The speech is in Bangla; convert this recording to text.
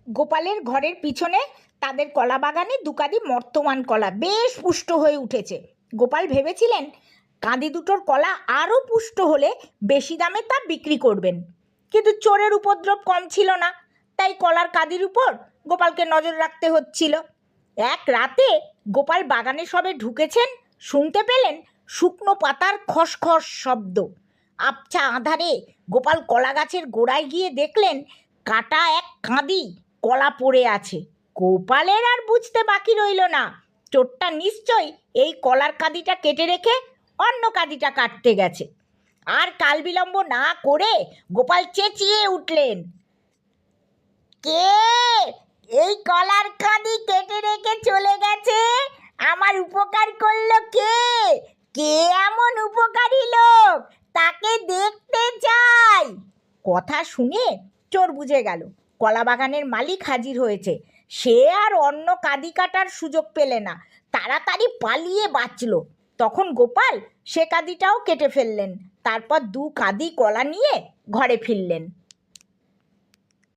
গোপালের ঘরের পিছনে তাদের কলা বাগানে দুকাদি মর্তমান কলা বেশ পুষ্ট হয়ে উঠেছে। গোপাল ভেবেছিলেন কাঁদি দুটোর কলা আরও পুষ্ট হলে বেশি দামে তা বিক্রি করবেন, কিন্তু চোরের উপদ্রব কম ছিল না, তাই কলার কাঁদির উপর গোপালকে নজর রাখতে হচ্ছিল। এক রাতে গোপাল বাগানে সবে ঢুকেছেন, শুনতে পেলেন শুকনো পাতার খসখস শব্দ। আবছা আঁধারে গোপাল কলা গাছের গোড়ায় গিয়ে দেখলেন কাটা এক কাঁদি কলা পড়ে আছে। গোপালের আর বুঝতে বাকি রইল না, চোরটা নিশ্চয়ই এই কলার কাঁদিটা কেটে রেখে অন্য কাঁদিটা কাটতে গেছে। আর কাল বিলম্ব না করে গোপাল চেঁচিয়ে উঠলেন, কে এই কলার কাঁদি কেটে রেখে চলে গেছে? আমার উপকার করলো কে? কে এমন উপকারী লোক, তাকে দেখতে চাই। কথা শুনে চোর বুঝে গেল কলা বাগানের মালিক হাজির হয়েছে। সে আর অন্য কাঁদি কাটার সুযোগ পেলে না, তাড়াতাড়ি পালিয়ে বাঁচল। তখন গোপাল সে কাঁদিটাও কেটে ফেললেন, তারপর দু কাঁদি কলা নিয়ে ঘরে ফিরলেন।